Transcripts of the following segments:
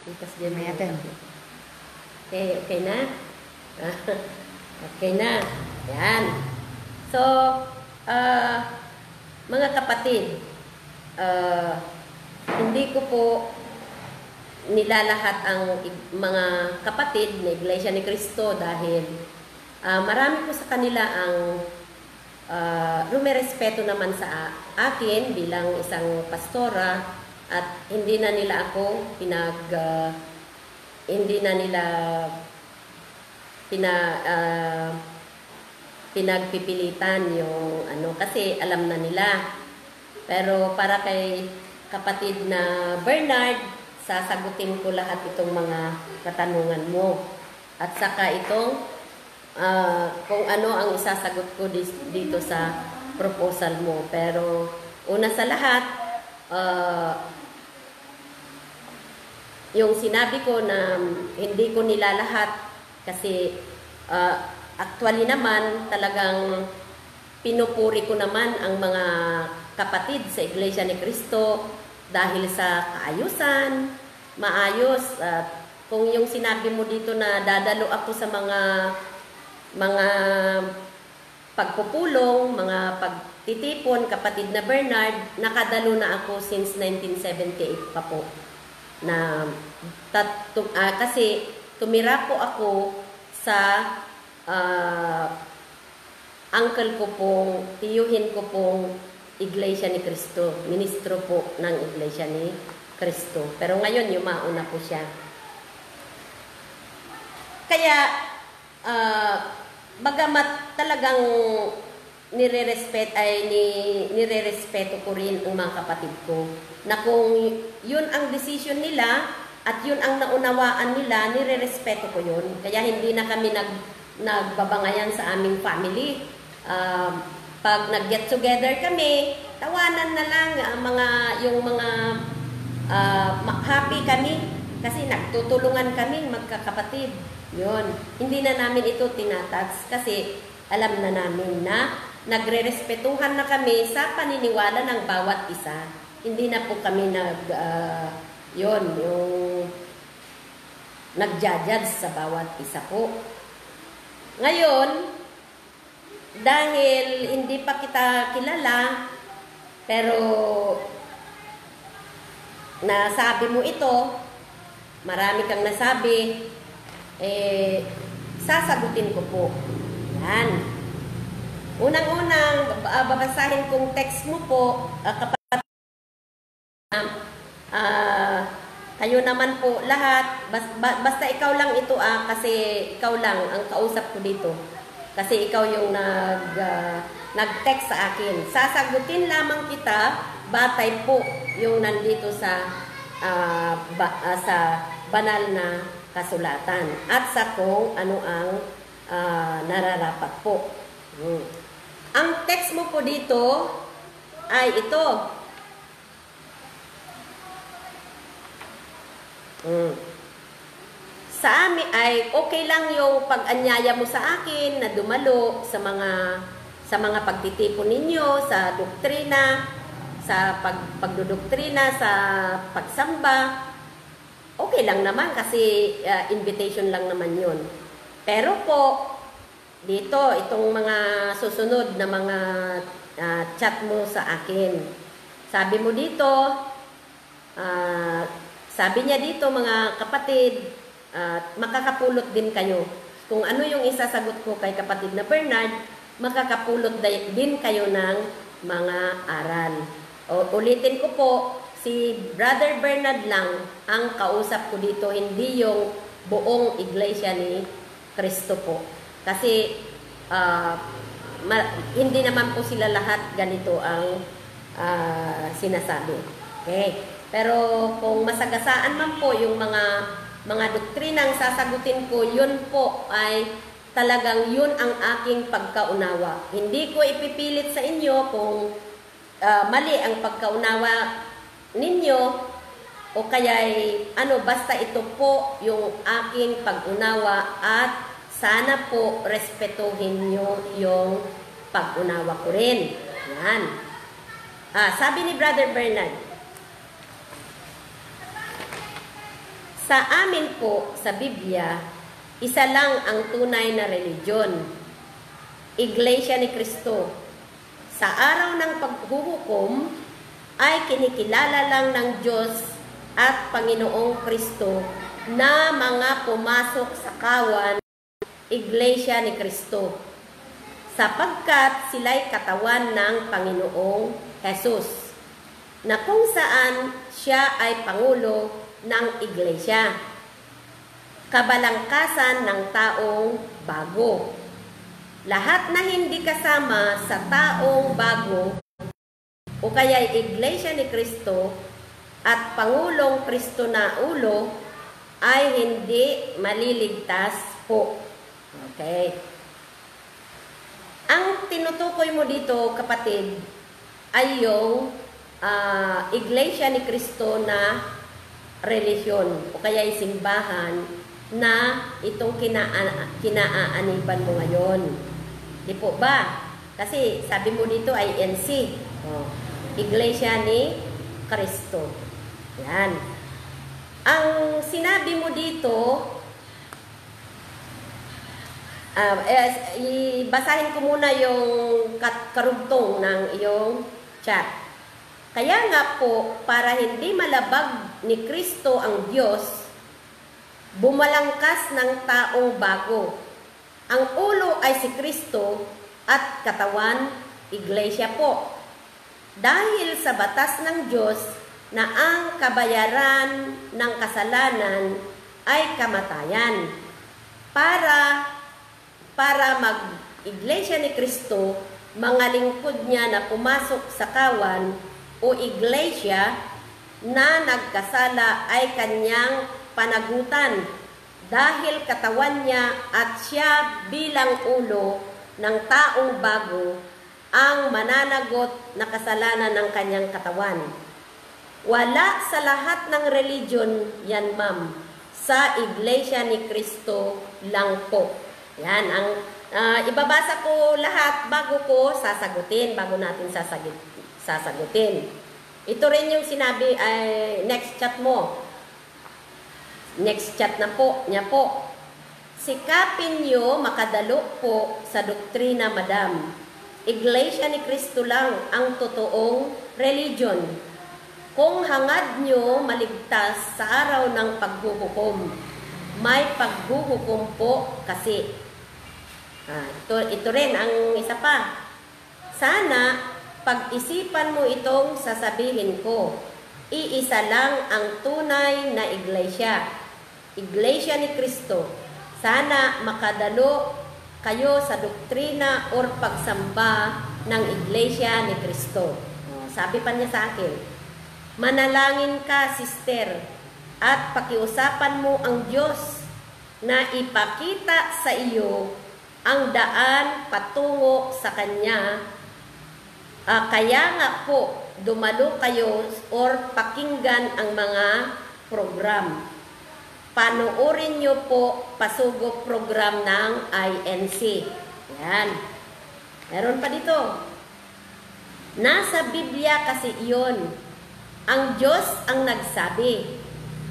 Ipas dyan May mo. atin. Okay na? Okay na. Yan. So, mga kapatid, hindi ko po nilalahat ang mga kapatid na Iglesia ni Cristo dahil marami po sa kanila ang rumerespeto naman sa akin bilang isang pastora at hindi na nila ako pinagpipilitan yung kasi alam na nila. Pero para kay kapatid na Bernard, sasagutin ko lahat itong mga katanungan mo. At saka itong kung ano ang isasagot ko dito sa proposal mo. Pero una sa lahat, yung sinabi ko na hindi ko nilalahat kasi actually naman talagang pinupuri ko naman ang mga kapatid sa Iglesia ni Cristo dahil sa kaayusan, maayos. Kung yung sinabi mo dito na dadalo ako sa mga pagpupulong, mga pagtitipon, kapatid na Bernard, nakadalo na ako since 1978 pa po. Kasi tumira po ako sa uncle ko pong, tiyuhin ko pong Iglesia ni Cristo. Ministro po ng Iglesia ni Cristo. Pero ngayon, yumauna po siya. Kaya, bagamat talagang nirerespeto ko rin ang mga kapatid ko na kung yun ang decision nila at yun ang naunawaan nila, nirerespeto ko yun. Kaya hindi na kami nagbabangayan sa aming family. Pag nag-get together kami, tawanan na lang yung mga happy kami kasi nagtutulungan kami magkakapatid. Yun. Hindi na namin ito tinatats kasi alam na namin na nagre-respetuhan na kami sa paniniwala ng bawat isa. Hindi na po kami yung nag-judge sa bawat isa po. Ngayon, dahil hindi pa kita kilala, pero nasabi mo ito, marami kang nasabi, sasagutin ko po. Yan. Unang-unang, babasahin kong text mo po, kapatid. Kayo naman po lahat, basta ikaw lang ito kasi ikaw lang ang kausap ko dito. Kasi ikaw yung nag-text sa akin. Sasagutin lamang kita, batay po yung nandito sa banal na kasulatan. At sa kung ano ang nararapat po. Ang text mo po dito ay ito. Sa amin ay okay lang yung pag-anyaya mo sa akin na dumalo sa mga pagtitipon ninyo, sa doktrina, sa pagdodoktrina, sa pagsamba. Okay lang naman kasi invitation lang naman yun. Pero po, dito, itong mga susunod na mga chat mo sa akin. Sabi mo dito, sabi niya dito mga kapatid, makakapulot din kayo. Kung ano yung isasagot ko kay kapatid na Bernard, makakapulot din kayo ng mga aral. Ulitin ko po, si Brother Bernard lang ang kausap ko dito, hindi yung buong Iglesia ni Cristo po. Kasi hindi naman po sila lahat ganito ang sinasabi. Okay? Pero kung masagasaan man po yung mga doktrinang sasagutin ko, yun po ay talagang yun ang aking pagkaunawa. Hindi ko ipipilit sa inyo kung mali ang pagkaunawa ninyo o kaya'y basta ito po yung aking pag-unawa at sana po respetuhin nyo yung pag-unawa ko rin. Yan. Sabi ni Brother Bernard, Sa amin po, sa Biblia, isa lang ang tunay na religiyon, Iglesia ni Cristo. Sa araw ng paghuhukom, ay kinikilala lang ng Diyos at Panginoong Kristo na mga pumasok sa kawan, Iglesia ni Cristo, sapagkat sila'y katawan ng Panginoong Jesus, na kung saan siya ay Pangulo ng Iglesia, kabalangkasan ng taong bago. Lahat na hindi kasama sa taong bago o kaya Iglesia ni Cristo at Pangulong Kristo na ulo ay hindi maliligtas po. Okay. Ang tinutukoy mo dito, kapatid, ay yung Iglesia ni Cristo na relihiyon o kaya simbahan na itong kinaaaniban mo ngayon. Di po ba? Kasi sabi mo dito ay INC. Iglesia ni Cristo. Yan. Ang sinabi mo dito, basahin ko muna yung karugtong ng iyong chat. Kaya nga po, para hindi malabag ni Kristo ang Diyos, bumalangkas ng taong bago. Ang ulo ay si Kristo at katawan, Iglesia po. Dahil sa batas ng Diyos na ang kabayaran ng kasalanan ay kamatayan. Para mag-Iglesia ni Kristo, mga lingkod niya na pumasok sa kawan o Iglesia na nagkasala ay kanyang panagutan dahil katawan niya at siya bilang ulo ng taong bago ang mananagot na kasalanan ng kanyang katawan. Wala sa lahat ng religion yan, ma'am. Sa Iglesia ni Cristo lang po. Yan, ang ibabasa ko lahat bago ko sasagutin, bago natin sasagutin. Ito rin yung sinabi, next chat mo. Next chat na po, niya po. Sikapin nyo makadalo po sa doktrina, madam. Iglesia ni Cristo lang ang totoong religion. Kung hangad nyo maligtas sa araw ng paghuhukom, may paghuhukom po kasi. Ito rin ang isa pa. Sana pag-isipan mo itong sasabihin ko. Iisa lang ang tunay na iglesia. Iglesia ni Cristo. Sana makadalo kayo sa doktrina or pagsamba ng Iglesia ni Cristo. Sabi pa niya sa akin, manalangin ka, sister, at pakiusapan mo ang Diyos na ipakita sa iyo ang daan patungo sa Kanya. Kaya nga po, dumalo kayo or pakinggan ang mga program. Panoorin nyo po pasugop program ng INC. Yan. Meron pa dito. Nasa Biblia kasi iyon. Ang Diyos ang nagsabi.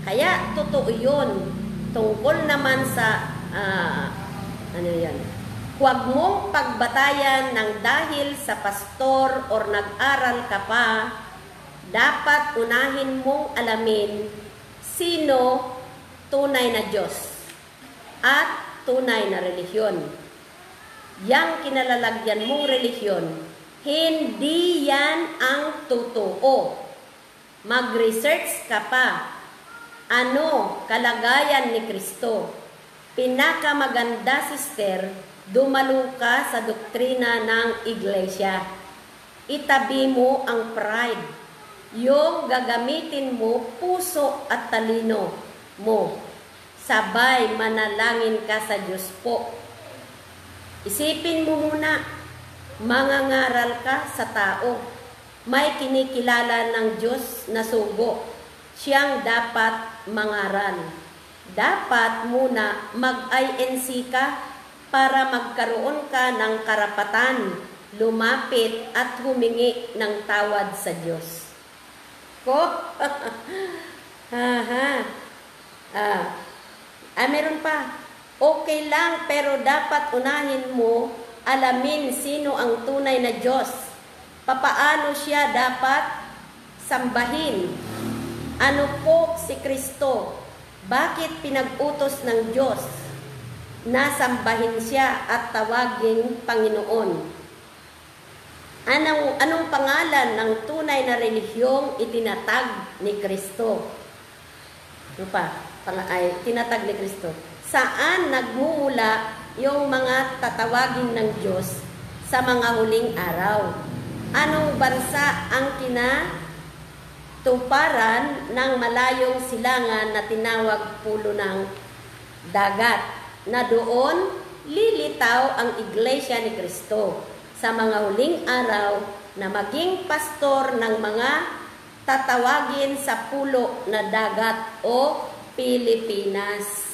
Kaya totoo yun. Tungkol naman sa, huwag mong pagbatayan ng dahil sa pastor or nag-aral ka pa, dapat unahin mong alamin sino tunay na Diyos at tunay na relihiyon. Yang kinalalagyan mong relihiyon, hindi yan ang totoo. Mag-research ka pa. Ano kalagayan ni Kristo? Pinakamaganda, sister, dumalo ka sa doktrina ng Iglesia. Itabi mo ang pride. Yung gagamitin mo puso at talino mo. Sabay manalangin ka sa Diyos po. Isipin mo muna, mangangaral ka sa tao. May kinikilala ng Diyos na sugo. Siyang dapat mangaral. Dapat muna mag-INC ka para magkaroon ka ng karapatan, lumapit at humingi ng tawad sa Diyos. Ko? Meron pa. Okay lang, pero dapat unahin mo alamin sino ang tunay na Diyos. Papaano siya dapat sambahin? Ano po si Kristo? Bakit pinag-utos ng Diyos na sambahin siya at tawaging Panginoon? Anong pangalan ng tunay na relihiyong itinatag ni Kristo? Ano pa? Tinatag ni Kristo. Saan nagmumula yung mga tatawagin ng Diyos sa mga huling araw? Anong bansa ang kinatuparan ng malayong silangan na tinawag pulo ng dagat, na doon lilitaw ang Iglesia ni Kristo sa mga huling araw na maging pastor ng mga tatawagin sa pulo na dagat o Pilipinas.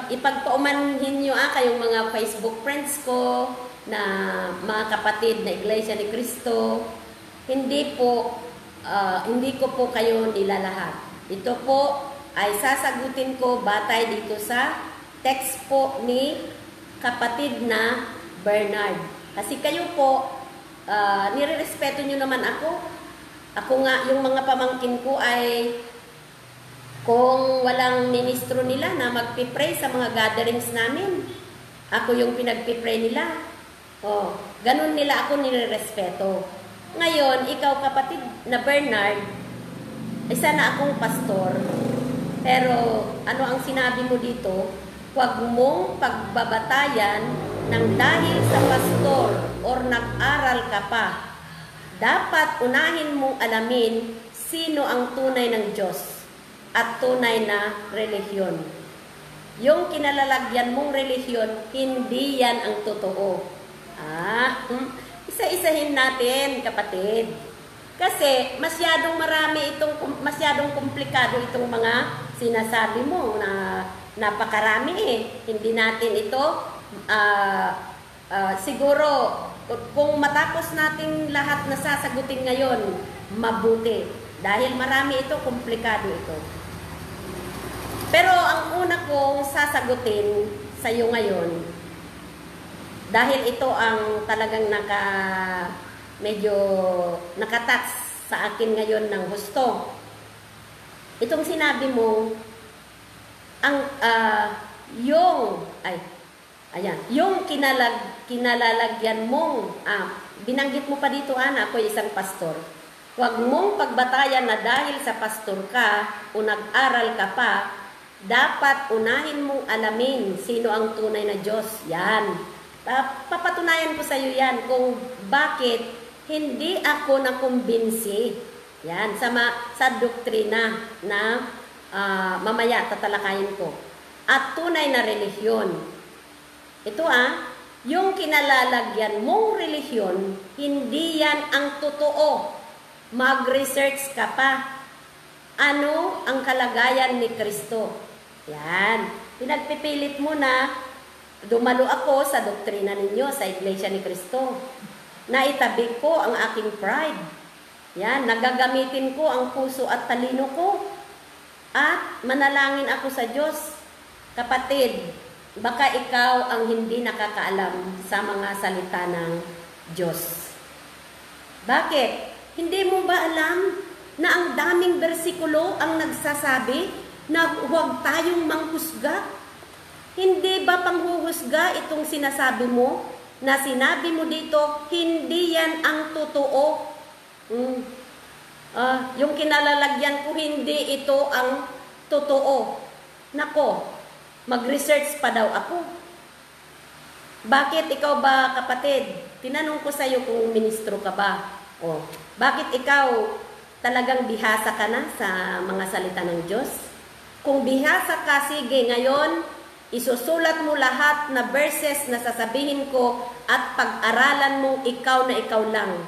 Ipagpaumanhin nyo kayong mga Facebook friends ko na mga kapatid na Iglesia ni Kristo, hindi ko po kayo nilalahat. Ito po ay sasagutin ko batay dito sa text po ni kapatid na Bernard. Kasi kayo po, nirerespeto nyo naman ako. Ako nga, yung mga pamangkin ko ay kung walang ministro nila na magpipray sa mga gatherings namin, ako yung pinagpipray nila. Ganun nila ako nirerespeto. Ngayon, ikaw kapatid na Bernard, isa na akong pastor, pero ano ang sinabi mo dito? Huwag mong pagbabatayan ng dahil sa pastor or nag-aral ka pa. Dapat unahin mong alamin sino ang tunay ng Diyos at tunay na relihiyon. Yung kinalalagyan mong relihiyon, hindi yan ang totoo. Isa-isahin natin, kapatid. Kasi masyadong masyadong komplikado itong mga sinasabi mo na napakarami Hindi natin ito, siguro, kung matapos natin lahat na sasagutin ngayon, mabuti. Dahil marami ito, komplikado ito. Pero ang una kong sasagutin sa iyo ngayon, dahil ito ang talagang medyo nakatouch sa akin ngayon ng husto. Itong sinabi mo, yung kinalalagyan mong, binanggit mo pa dito, ako isang pastor. Huwag mong pagbatayan na dahil sa pastor ka o nag-aral ka pa, dapat unahin mong alamin sino ang tunay na Diyos. Yan. Papatunayan ko sa iyo yan kung bakit hindi ako nakumbinsi. Yan, sa doktrina na mamaya tatalakayin ko. At tunay na relihiyon. Ito yung kinalalagyan mong relihiyon, hindi yan ang totoo. Mag-research ka pa. Ano ang kalagayan ni Kristo? Yan. Pinagpipilit mo na dumalo ako sa doktrina ninyo, sa Iglesia ni Kristo. Naitabi ko ang aking pride. Yan. Nagagamitin ko ang puso at talino ko. At manalangin ako sa Diyos. Kapatid, baka ikaw ang hindi nakakaalam sa mga salita ng Diyos. Bakit? Hindi mo ba alam na ang daming bersikulo ang nagsasabi na huwag tayong manghusga? Hindi ba panghuhusga itong sinasabi mo? Na sinabi mo dito, hindi yan ang totoo. Yung kinalalagyan ko, hindi ito ang totoo. Nako, mag-research pa daw ako. Bakit ikaw ba, kapatid? Tinanong ko sa iyo kung ministro ka ba? Bakit ikaw talagang bihasa ka na sa mga salita ng Diyos? Kung bihasa ka, sige, ngayon, isusulat mo lahat na verses na sasabihin ko at pag-aralan mo ikaw na ikaw lang.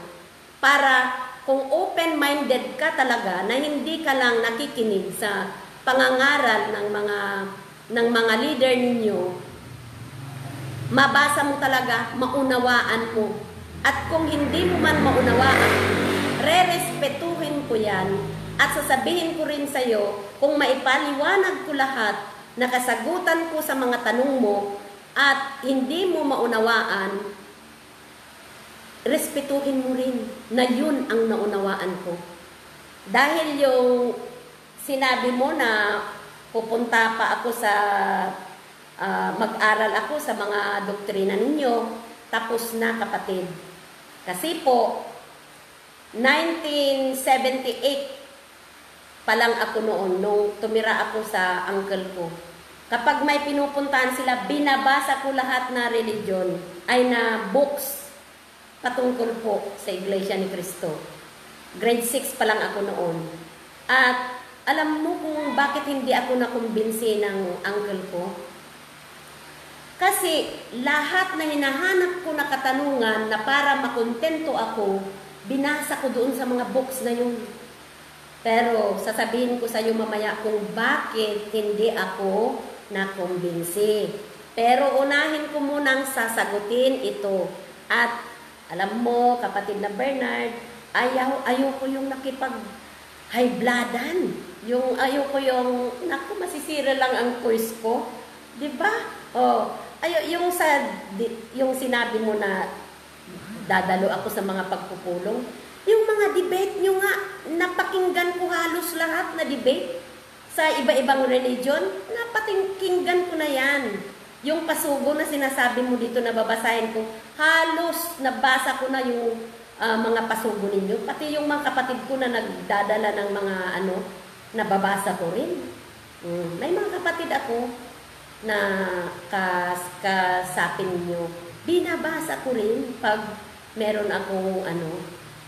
Para kung open-minded ka talaga na hindi ka lang nakikinig sa pangangaral ng mga leader ninyo, mabasa mo talaga, maunawaan mo. At kung hindi mo man maunawaan, re-respetuhin ko yan At sasabihin ko rin sa iyo, kung maipaliwanag ko lahat na kasagutan ko sa mga tanong mo at hindi mo maunawaan, respetuhin mo rin na yun ang naunawaan ko. Dahil yung sinabi mo na pupunta pa ako sa mag-aral ako sa mga doktrina ninyo, tapos na kapatid. Kasi po, 1978 pa lang ako noon, nung tumira ako sa uncle ko. Kapag may pinupuntahan sila, binabasa ko lahat na religion, ay na books patungkol po sa Iglesia ni Cristo. Grade 6 pa lang ako noon. At alam mo kung bakit hindi ako nakumbinsi ng uncle ko? Kasi lahat na hinahanap ko na katanungan na para makontento ako, binasa ko doon sa mga books na yun. Pero sasabihin ko sa iyo mamaya kung bakit hindi ako nakumbinsi. Pero unahin ko munang sasagutin ito. At alam mo, kapatid na Bernard, ayaw ko yung nakipag-high bloodan. Ayaw ko yung, naku, masisira lang ang course ko. Diba? Yung sinabi mo na dadalo ako sa mga pagpupulong. Yung mga debate nyo nga, napakinggan ko halos lahat na debate sa iba-ibang religion, napakinggan ko na yan. Yung pasugo na sinasabi mo dito na babasahin ko, halos nabasa ko na yung mga pasugo ninyo. Pati yung mga kapatid ko na nagdadala ng mga nababasa ko rin. May mga kapatid ako na kasapin ninyo. Binabasa ko rin pag meron akong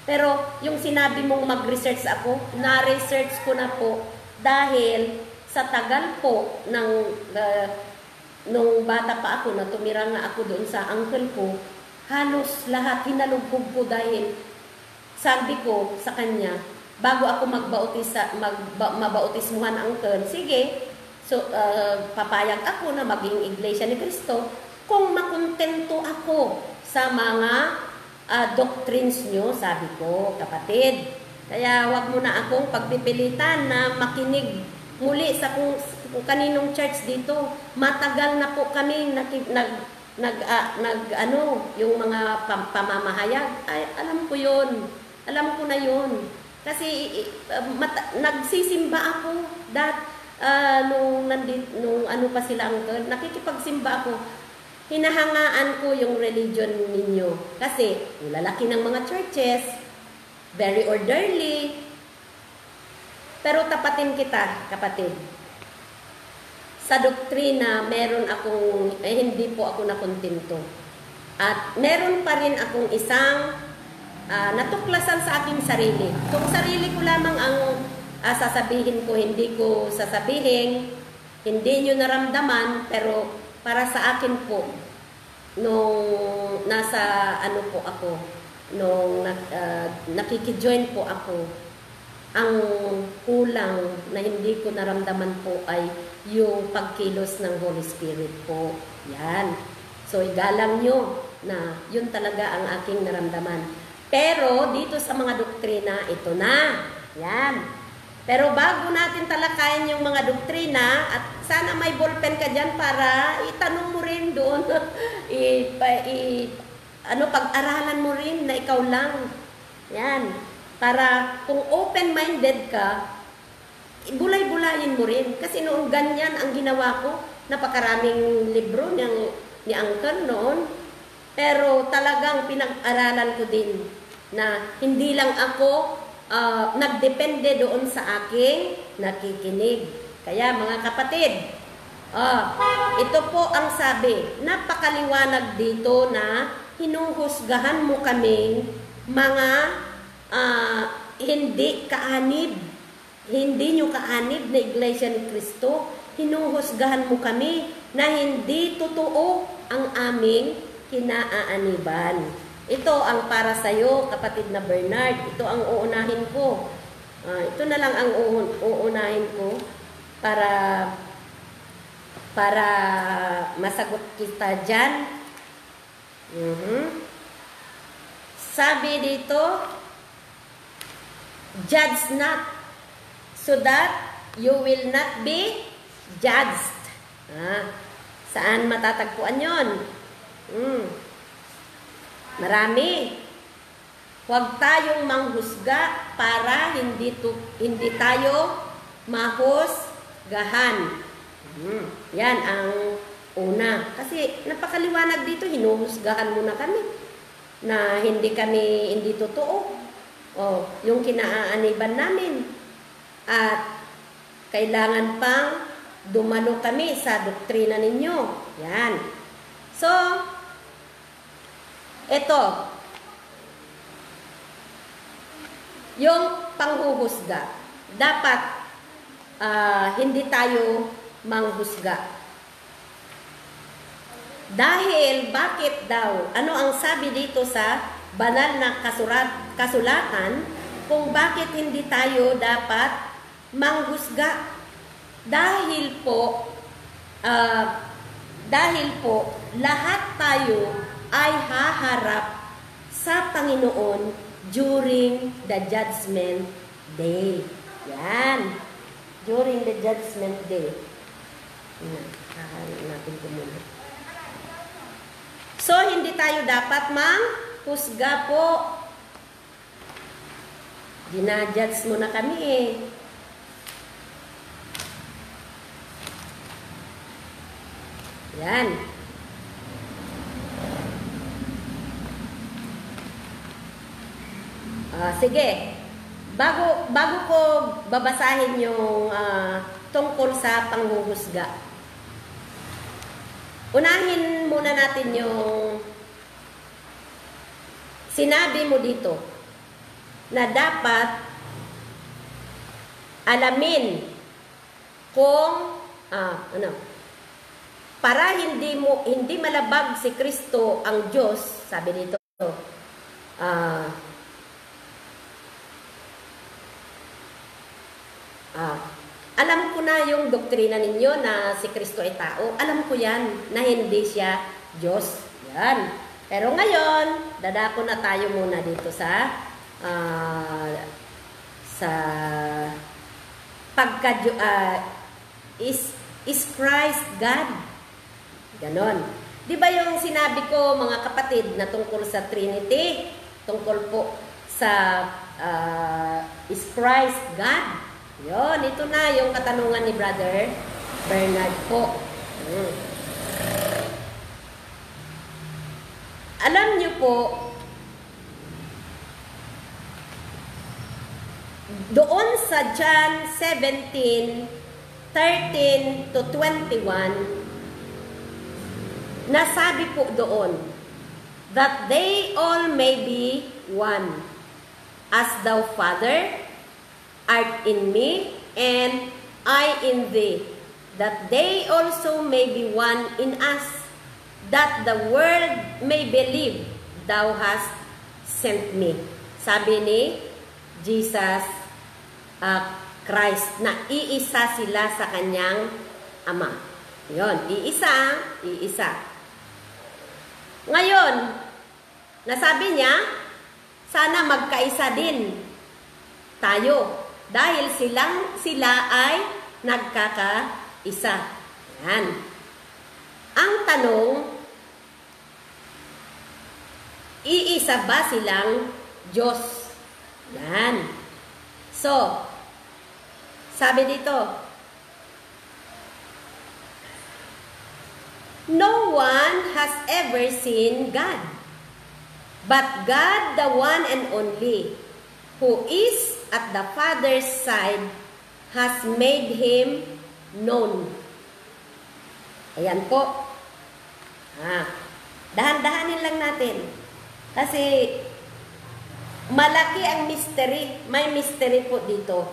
Pero yung sinabi mong mag-research ako, na-research ko na po dahil sa tagal po nung bata pa ako na tumira nga ako doon sa uncle ko, halos lahat hinalugkog ko dahil sabi ko sa kanya, bago ako mabautismuhan uncle, sige, so papayag ako na maging Iglesia ni Cristo kung makontento ako sa mga doctrines nyo, sabi ko, kapatid. Kaya wag mo na akong pagpipilitan na makinig muli sa kung kaninong church dito. Matagal na po kami yung mga pamamahayag. Ay, alam ko yun. Alam ko na yun. Kasi nagsisimba ako. Nung pa sila uncle, nakikipagsimba ako. Hinahangaan ko yung religion ninyo. Kasi, lalaki ng mga churches, very orderly. Pero tapatin kita, kapatid. Sa doktrina, meron akong, hindi po ako nakontento. At meron pa rin akong isang natuklasan sa aking sarili. Kung sarili ko lamang ang sasabihin ko, hindi ko sasabihin, hindi nyo naramdaman, pero para sa akin po, nung nasa po ako, nung nakikijoin po ako, ang kulang na hindi ko naramdaman po ay yung pagkilos ng Holy Spirit po. Yan. So, igalang nyo na yun talaga ang aking naramdaman. Pero, dito sa mga doktrina, ito na. Yan. Pero bago natin talakayin yung mga doktrina, at sana may ballpen ka dyan para itanong mo rin doon, pag-aralan mo rin na ikaw lang. Yan. Para kung open-minded ka, bulay-bulayin mo rin. Kasi noon ganyan ang ginawa ko, napakaraming libro ni Uncle noon. Pero talagang pinag-aralan ko din na hindi lang ako nagdepende doon sa aking nakikinig. Kaya mga kapatid, ito po ang sabi, napakaliwanag dito na hinuhusgahan mo kaming mga hindi kaanib, hindi nyo kaanib na Iglesia ni Cristo. Hinuhusgahan mo kami na hindi totoo ang aming kinaaaniban. Ito ang para sa iyo, kapatid na Bernard. Ito ang uunahin ko. Ito na lang ang uunahin ko para masagot kita dyan. Sabi dito, judge not so that you will not be judged. Saan matatagpuan yon? Marami. Huwag tayong manghusga para hindi tayo mahusgahan. Yan ang una. Kasi napakaliwanag dito, hinuhusgahan muna kami na hindi totoo. Yung kinaaaniban namin. At kailangan pang dumalo kami sa doktrina ninyo. Yan. So, ito, yung panghuhusga. Dapat hindi tayo manghusga. Dahil, bakit daw? Ano ang sabi dito sa banal na kasulatan kung bakit hindi tayo dapat manghusga? Dahil po, lahat tayo ay haharap sa Panginoon during the Judgment Day. Yan. During the Judgment Day. Kaharin natin ito muna. So, hindi tayo dapat manghusga po. Ginajudge mo na kami eh. Yan. Sige. Bago ko babasahin yung tungkol sa panghuhusga. Unahin muna natin yung sinabi mo dito na dapat alamin kung para hindi malabag si Kristo ang Diyos, sabi dito. Alam ko na yung doktrina ninyo na si Kristo ay tao. Alam ko yan, na hindi siya Diyos. Yan. Pero ngayon, dadako na tayo muna dito sa is Christ God? Ganon. Di ba yung sinabi ko, mga kapatid, na tungkol sa Trinity, tungkol po sa is Christ God? Yon, ito na yung katanungan ni Brother Bernard po. Alam niyo po, doon sa John 17:13 to 21, nasabi po doon, that they all may be one, as thou, Father, art in me, and I in thee, that they also may be one in us, that the world may believe thou hast sent me. Sabi ni Jesus Christ na iisa sila sa kanyang Ama. Yon, iisa. Ngayon, nasabi niya, sana magkaisa din tayo. Dahil sila ay nagkakaisa. Yan. Ang tanong, iisa ba silang Diyos? Yan. So, sabi dito, no one has ever seen God, but God, the one and only, who is at the Father's side, has made Him known. Ayan po. Dahan-dahanin lang natin. Kasi malaki ang mystery. May mystery po dito.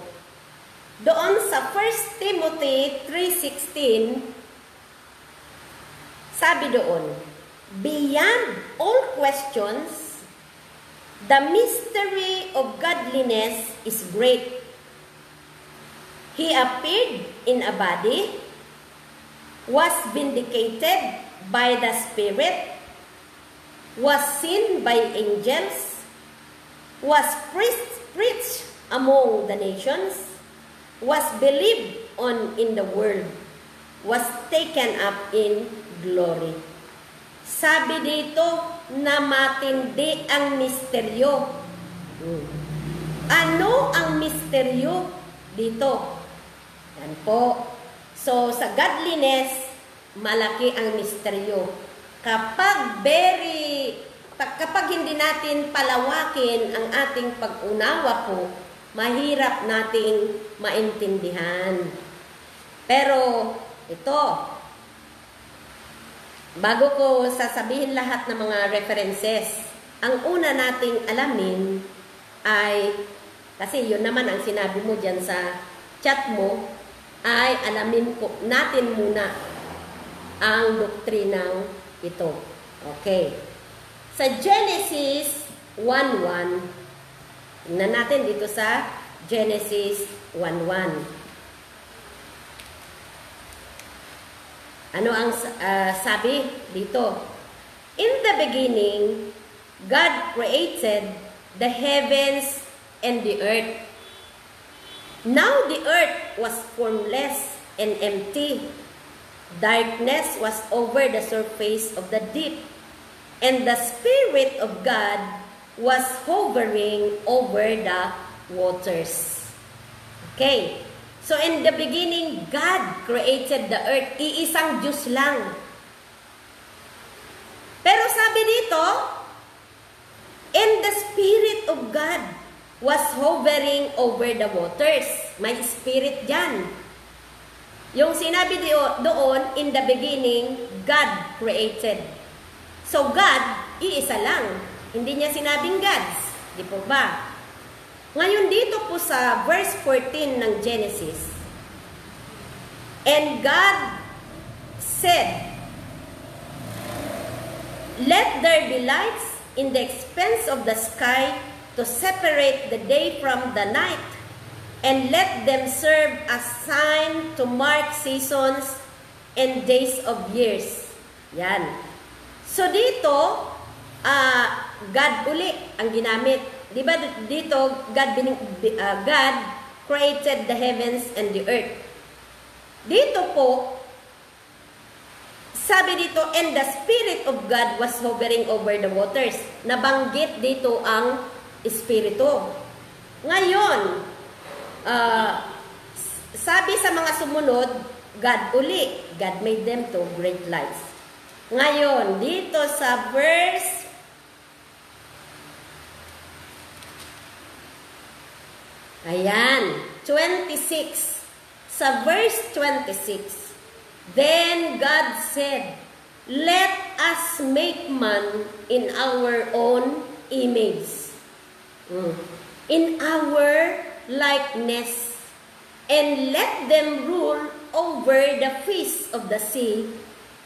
Doon sa 1 Timothy 3:16, sabi doon, beyond all questions, the mystery of godliness is great. He appeared in a body, was vindicated by the Spirit, was seen by angels, was preached among the nations, was believed on in the world, was taken up in glory. Sabi dito na matindi ang misteryo. Ano ang misteryo dito? Yan po. So, sa godliness, malaki ang misteryo. Kapag hindi natin palawakin ang ating pag-unawa po, mahirap nating maintindihan. Pero, ito, bago ko sasabihin lahat ng mga references, ang una nating alamin ay, kasi yun naman ang sinabi mo dyan sa chat mo, ay alamin natin muna ang doktrinang ito. Okay. Sa Genesis 1:1, tingnan natin dito sa Genesis 1:1. Ano ang sabi dito? In the beginning, God created the heavens and the earth. Now the earth was formless and empty. Darkness was over the surface of the deep, and the Spirit of God was hovering over the waters. Okay. So in the beginning, God created the earth. Iisang Diyos lang. Pero sabi dito, and the Spirit of God was hovering over the waters. May spirit dyan. Yung sinabi doon, in the beginning, God created. So God, iisa lang. Hindi niya sinabing gods. Di po ba? Ngayon dito po sa verse 14 ng Genesis, and God said, let there be lights in the expanse of the sky to separate the day from the night, and let them serve as sign to mark seasons and days of years. Yan. So dito, God uli ang ginamit. Di ba dito, God created the heavens and the earth. Dito po, sabi dito, and the Spirit of God was hovering over the waters. Nabanggit dito ang Espiritu. Ngayon, sabi sa mga sumunod, God uli. God made them to great lights. Ngayon, dito sa verse 26. Sa verse 26, then God said, let us make man in our own image, in our likeness, and let them rule over the fish of the sea,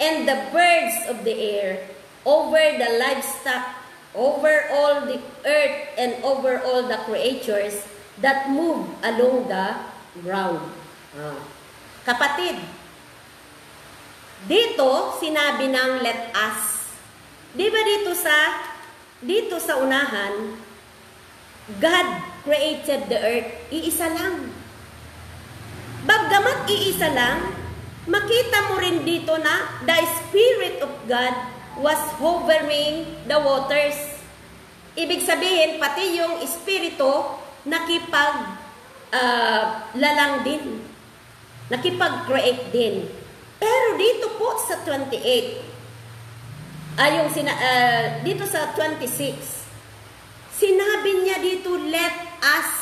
and the birds of the air, over the livestock, over all the earth, and over all the creatures that move along the ground. Kapatid, dito sinabi ng let us. Di ba dito sa unahan, God created the earth, iisa lang. Bagamat iisa lang, makita mo rin dito na the Spirit of God was hovering the waters. Ibig sabihin, pati yung Espiritu lalang din. Nakipag-create din. Pero dito po sa 28, dito sa 26, sinabi niya dito, let us.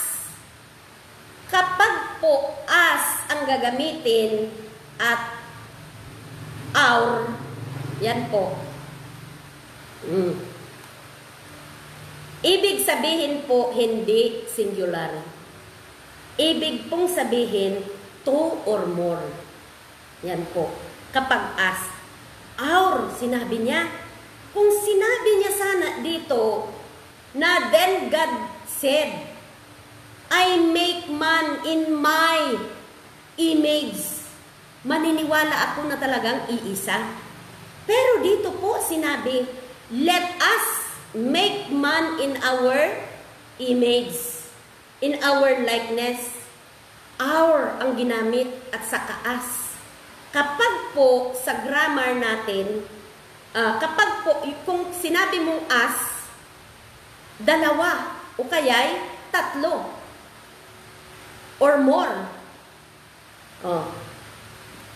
Kapag po us ang gagamitin at our, yan po. Ibig sabihin po, hindi singular. Ibig pong sabihin, two or more. Yan po. Kapag us, our, sinabi niya. Kung sinabi niya sana dito, na then God said, I make man in my image. Maniniwala ako na talagang iisa. Pero dito po sinabi, let us make man in our image, in our likeness. our ang ginamit at saka as. Kapag po sa grammar natin, kapag po kung sinabi mong as, dalawa o kaya'y tatlo or more.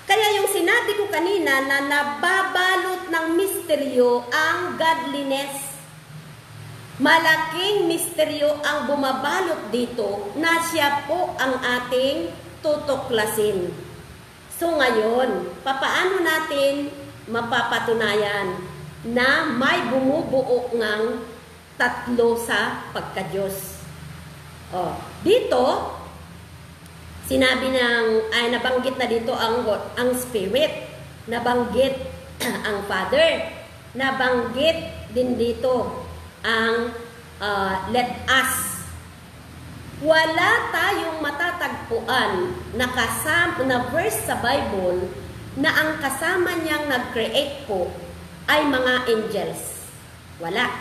Kaya yung sinabi ko kanina na nababalot ng misteryo ang godliness. Malaking misteryo ang bumabalot dito na siya po ang ating tutuklasin. So ngayon, papaano natin mapapatunayan na may bumubuo ng tatlo sa pagka-Diyos? Dito, sinabi nabanggit na dito ang Spirit, nabanggit ang Father, nabanggit din dito ang let us. Wala tayong matatagpuan na verse sa Bible na ang kasama niyang nag-create po ay mga angels. Wala.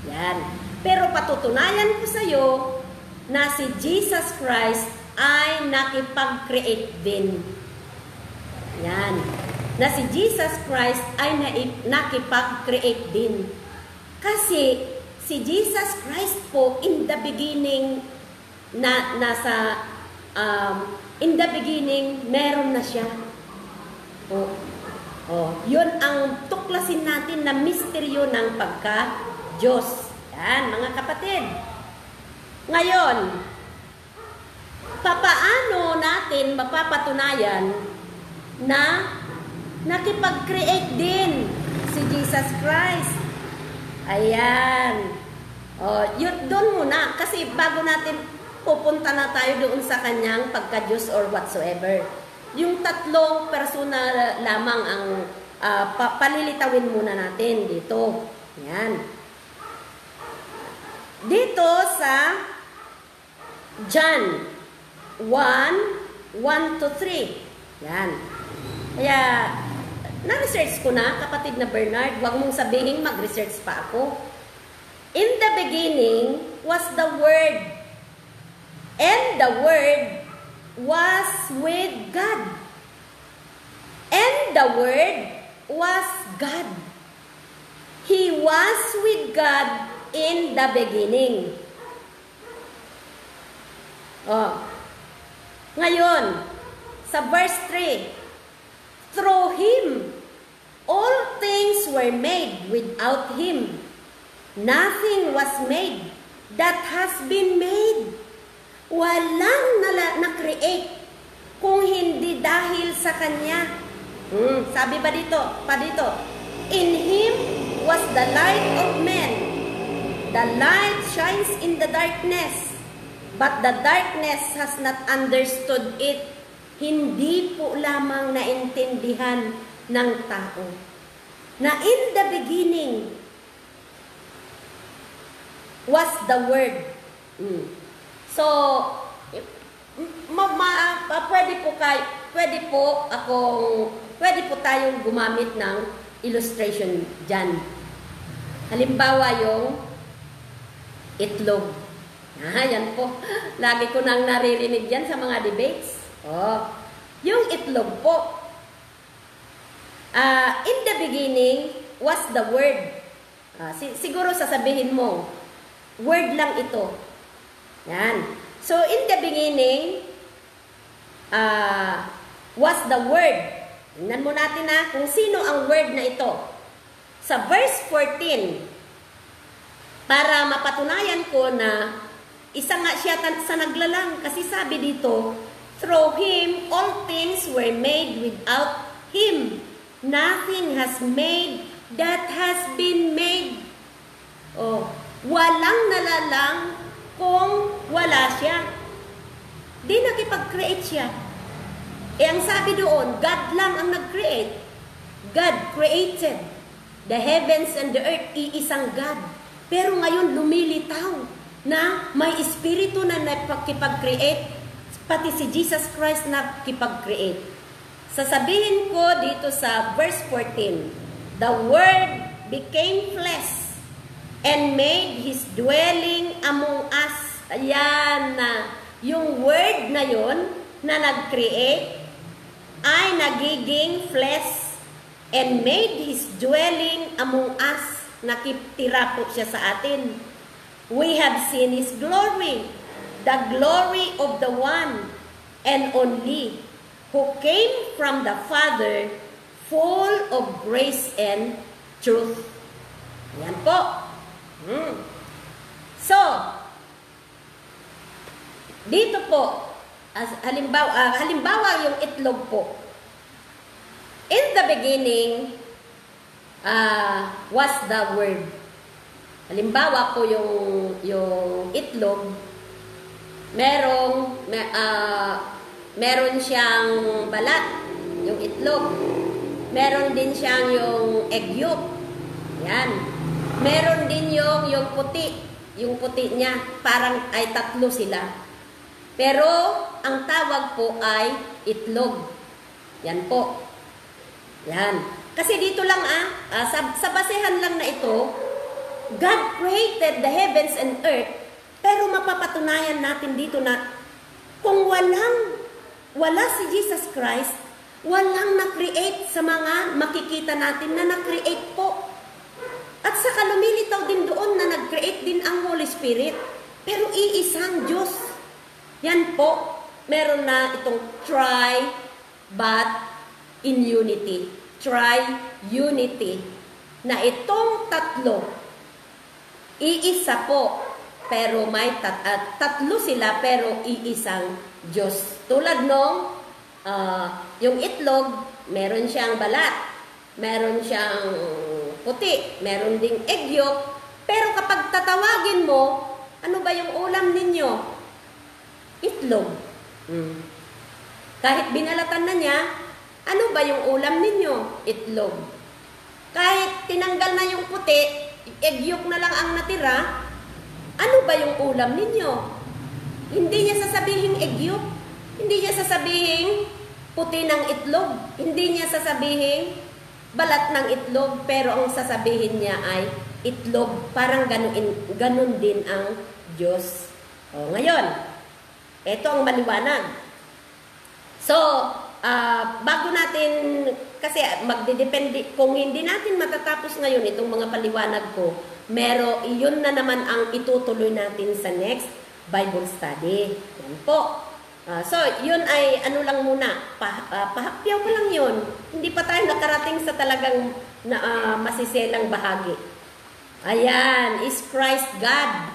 Yan. Pero patutunayan ko sa iyo na si Jesus Christ ay nakipag-create din. Yan. Na si Jesus Christ ay nakipag-create din. Kasi si Jesus Christ po in the beginning in the beginning meron na siya. Yun ang tuklasin natin na misteryo ng pagka-Diyos. Yan, mga kapatid. Ngayon, papaano natin mapapatunayan na nakipag-create din si Jesus Christ? Ayan. Yun, doon muna. Kasi bago natin pupunta na tayo doon sa kanyang pagka-Diyos or whatsoever. Yung tatlong persona lamang ang palilitawin muna natin dito. Ayan. Dito sa John 1:1-3. Yan. Kaya, na-research ko na, kapatid na Bernard, huwag mong sabihin mag-research pa ako. In the beginning was the Word, and the Word was with God. And the Word was God. He was with God in the beginning. Ngayon, sa verse 3, through Him, all things were made. Without Him, nothing was made that has been made. Walang na-create kung hindi dahil sa Kanya. Sabi ba dito? In Him was the light of men. The light shines in the darkness, but the darkness has not understood it. Hindi po lamang naintindihan ng tao na in the beginning was the Word. So, pwede po tayong gumamit ng illustration dyan. Halimbawa yung itlog. Yan po. Lagi ko nang naririnig yan sa mga debates. Yung itlog po. In the beginning was the Word. Siguro sasabihin mo, Word lang ito. Yan. So, in the beginning was the Word. Tingnan mo natin kung sino ang Word na ito. Sa verse 14, para mapatunayan ko na isa nga siya sa naglalang. Kasi sabi dito, through Him, all things were made. Without Him, nothing has made that has been made. Walang nalalang kung wala siya. Di nakipag-create siya. Ang sabi doon, God lang ang nag-create. God created the heavens and the earth, iisang God. Pero ngayon lumilitaw na may espiritu na nakipag-create, pati si Jesus Christ na nakipag-create. Sasabihin ko dito sa verse 14, the Word became flesh and made His dwelling among us. Ayan na. yung word na yon na nag-create ay nagiging flesh and made His dwelling among us. Nakitira po siya sa atin. We have seen His glory, the glory of the one and only, who came from the Father, full of grace and truth. Yan po. So, dito po, halimbawa yung itlog po. In the beginning was the Word. Halimbawa po yung itlog, meron siyang balat, yung itlog. Meron din siyang yung egg yolk. Yan. Meron din yung puti. Yung puti niya, parang ay tatlo sila. Pero, ang tawag po ay itlog. Yan po. Yan. Kasi dito lang sa basehan lang na ito, God created the heavens and earth, pero mapapatunayan natin dito na kung wala si Jesus Christ, walang na-create sa mga makikita natin na na-create po. At saka lumilitaw din doon na nag-create din ang Holy Spirit. Pero iisang Diyos. Yan po. Meron na itong try but in unity. Try unity. Na itong tatlo, iisa po. Pero may tatlo sila pero iisang Diyos. Tulad nung yung itlog, meron siyang balat. Meron siyang puti, meron ding egg yolk, pero kapag tatawagin mo, ano ba yung ulam ninyo? Itlog. Kahit binalatan na niya, ano ba yung ulam ninyo? Itlog. Kahit tinanggal na yung puti, egg yolk na lang ang natira, ano ba yung ulam ninyo? Hindi niya sasabihing egg yolk, hindi niya sasabihing puti ng itlog, hindi niya sasabihing balat ng itlog, pero ang sasabihin niya ay itlog. Parang ganun din ang Diyos. Ngayon, ito ang maliwanag. So, bago natin, kasi magdidepende, kung hindi natin matatapos ngayon itong mga paliwanag ko, iyon na naman ang itutuloy natin sa next Bible study. Yan po. So, yun ay ano lang muna, pahapyaw pa lang yun. Hindi pa tayo nakarating sa talagang masiselang bahagi. Ayan, is Christ God.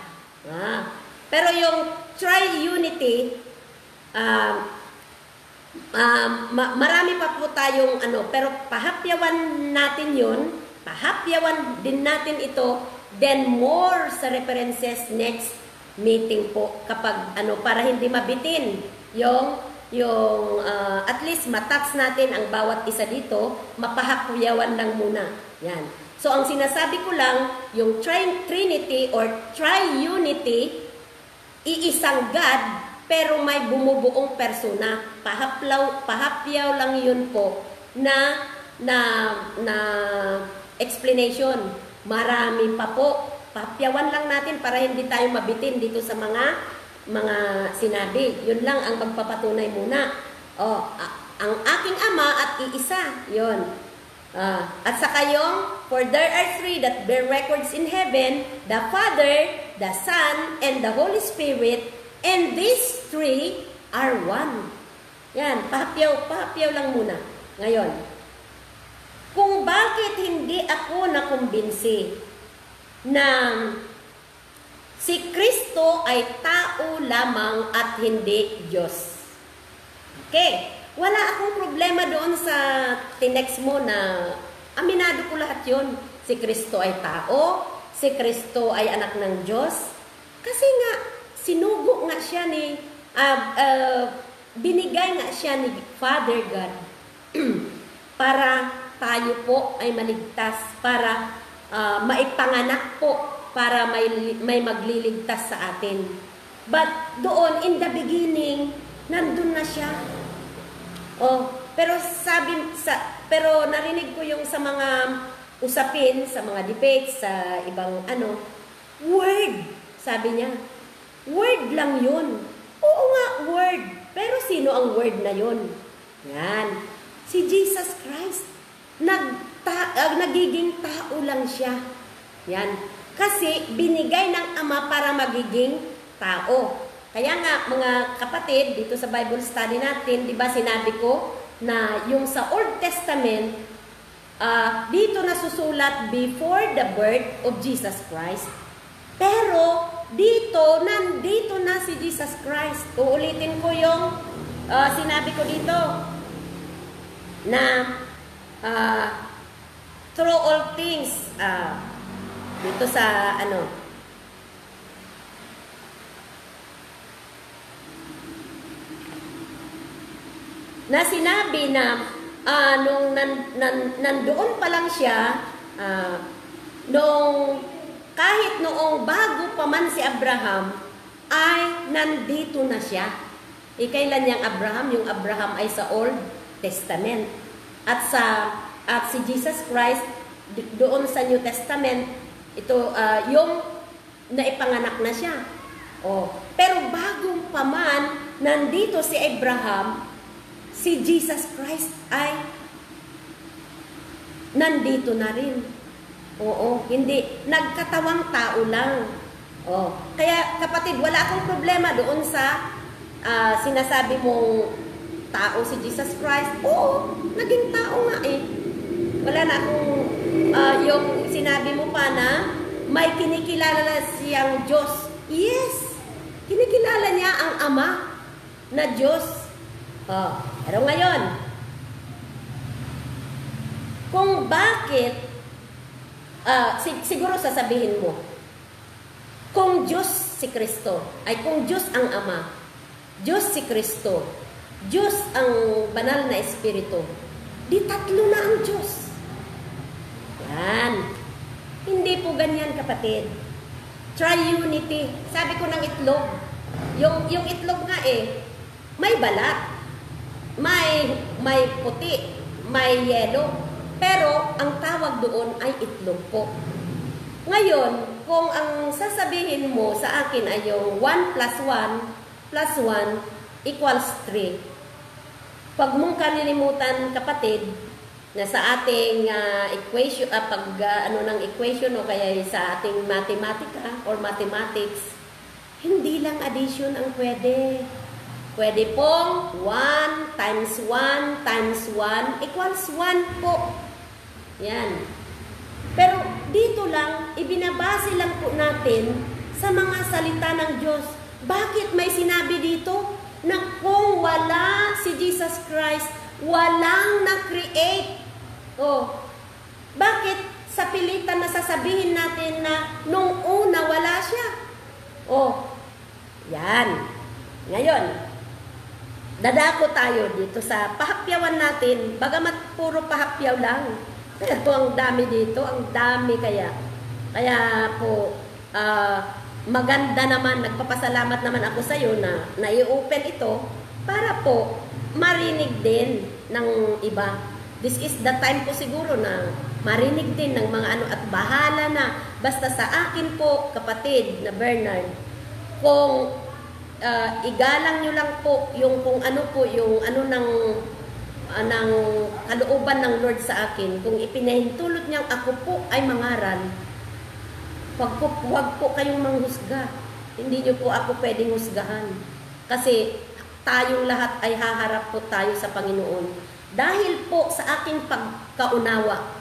Pero yung tri-unity, marami pa po tayong pero pahapyawan natin yun, pahapyawan din natin ito, then more sa references next meeting po kapag para hindi mabitin yung at least matouch natin ang bawat isa dito, mapahakyawan lang muna. Yan. So ang sinasabi ko lang, yung Trinity or Tri-Unity, iisang God pero may bumubuong persona. Pahapyaw lang yun po na explanation. Marami pa po. Pahapyawan lang natin para hindi tayo mabitin dito sa mga sinabi. Yun lang ang magpapatunay muna. Ang aking Ama at iisa. Yun. At saka yung, for there are three that bear records in heaven, the Father, the Son, and the Holy Spirit, and these three are one. Yan, pahapyaw lang muna. Ngayon, kung bakit hindi ako nakumbinsi na si Kristo ay tao lamang at hindi Diyos. Okay. Wala akong problema doon sa tinext mo na aminado ko lahat yun. Si Kristo ay tao, si Kristo ay anak ng Diyos. Kasi nga, sinugo nga siya binigay nga siya ni Father God para tayo po ay maligtas, para maipanganak po, para may magliligtas sa atin. But doon, in the beginning, nandun na siya. Pero narinig ko yung sa mga usapin, sa mga debates, sa ibang word, sabi niya. Word lang yun. Oo nga, word. Pero sino ang word na yun? Yan. Si Jesus Christ. Nagiging tao lang siya. Yan. Kasi binigay ng Ama para magiging tao. Kaya nga, mga kapatid, dito sa Bible study natin, di ba sinabi ko na yung sa Old Testament, dito nasusulat before the birth of Jesus Christ. Pero dito, nandito na si Jesus Christ. Uulitin ko yung sinabi ko dito na through all things, dito sa na sinabi na nung nandoon pa lang siya, kahit noong bago pa man si Abraham, ay nandito na siya. Kailan niyang Abraham? Yung Abraham ay sa Old Testament. At si Jesus Christ, doon sa New Testament, ito, yung naipanganak na siya. Pero bago pa man, nandito si Abraham, si Jesus Christ ay nandito na rin. Hindi. Nagkatawang tao lang. Kaya kapatid, wala akong problema doon sa sinasabi mong tao si Jesus Christ. Naging tao nga eh. Wala na akong yung sinabi mo pa na may kinikilala siyang Diyos. Yes! Kinikilala niya ang Ama na Diyos. Pero ngayon, kung bakit, siguro sasabihin mo, kung Diyos si Kristo, ay kung Diyos ang Ama, Diyos si Kristo, Diyos ang banal na Espiritu, di tatlo na ang Diyos. Yan. Hindi po ganyan, kapatid. Triunity. Sabi ko ng itlog. Yung itlog nga may balat. May puti, may yellow, pero ang tawag doon ay itlog po. Ngayon, kung ang sasabihin mo sa akin ay yung 1 plus 1 plus 1 equals 3, pag mong kalilimutan, kapatid, na sa ating equation, ng equation o kaya sa ating matematika or mathematics, hindi lang addition ang pwede. Pwede pong 1 times 1 times 1 equals 1 po. Yan. Pero dito lang, ibinabase lang po natin sa mga salita ng Diyos. Bakit may sinabi dito na kung wala si Jesus Christ, walang na-create? Bakit sa pilitan na sasabihin natin na nung una wala siya? Yan. Ngayon, dadako tayo dito sa pahapyawan natin, bagamat puro pahapyaw lang. Kaya po ang dami dito, ang dami kaya. Kaya po, maganda naman, nagpapasalamat naman ako sa iyo na i-open ito para po marinig din ng iba. This is the time po siguro na marinig din ng mga at bahala na. Basta sa akin po, kapatid na Bernard, kung igalang nyo lang po yung kung ano po yung ng kalooban ng Lord sa akin. Kung ipinahintulot niyang ako po ay mangaral, wag po kayong manghusga. Hindi nyo po ako pwedeng husgahan. Kasi tayong lahat ay haharap po tayo sa Panginoon. Dahil po sa aking pagkaunawa.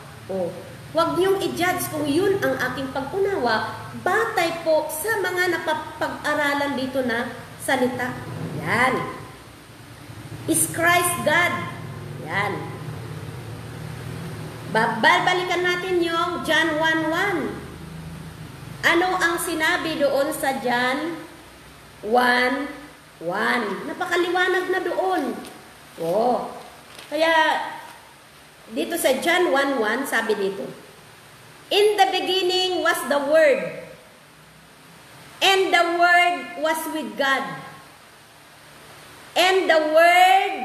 Huwag niyong i-judge kung yun ang aking pag-unawa. Batay po sa mga napapag-aralan dito na salita. Yan. Is Christ God? Yan. Babalikan natin yung John 1:1. Ano ang sinabi doon sa John 1:1? Napakaliwanag na doon. Kaya dito sa John 1:1, sabi dito, in the beginning was the Word, and the Word was with God, and the Word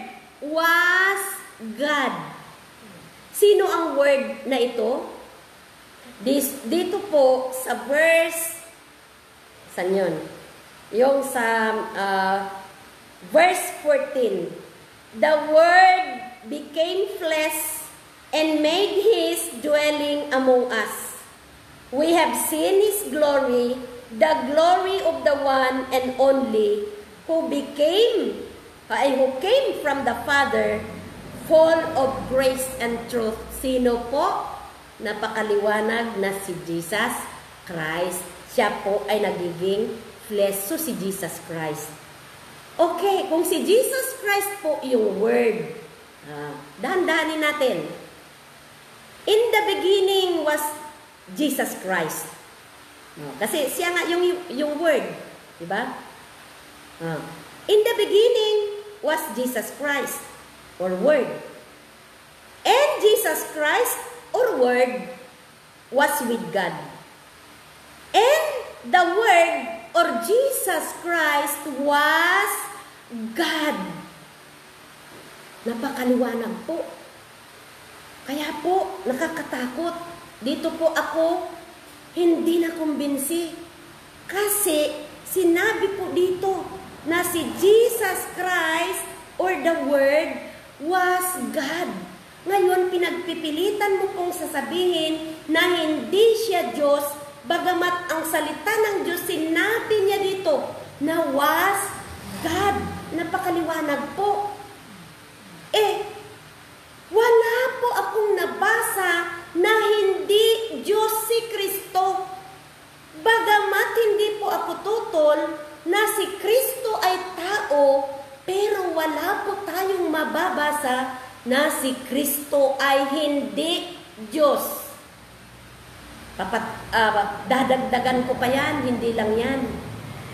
was God. Sino ang Word na ito? Dito po sa verse, saan yun? Yung sa Verse 14. The Word became flesh and made His dwelling among us. We have seen His glory, the glory of the one and only who came from the Father, full of grace and truth. Sino po? Napakaliwanag na si Jesus Christ. Siya po ay nagiging flesh. So si Jesus Christ. Okay, kung si Jesus Christ po yung Word, dahan-dahanin natin. In the beginning was Jesus Christ. Kasi siya nga yung Word. Diba? In the beginning was Jesus Christ, or Word. And Jesus Christ, or Word, was with God. And the Word, or Jesus Christ, was God. Napakaliwanag po. Kaya po, nakakatakot. Dito po ako, hindi na kumbinsi. Kasi, sinabi po dito na si Jesus Christ, or the Word, was God. Ngayon, pinagpipilitan mo pong sasabihin na hindi siya Diyos, bagamat ang salita ng Diyos, sinabi niya dito na was God. Napakaliwanag po. Wala po akong nabasa na hindi Diyos si Kristo. Bagamat hindi po ako tutol na si Kristo ay tao, pero wala po tayong mababasa na si Kristo ay hindi Diyos. Dadagdagan ko pa yan, hindi lang yan.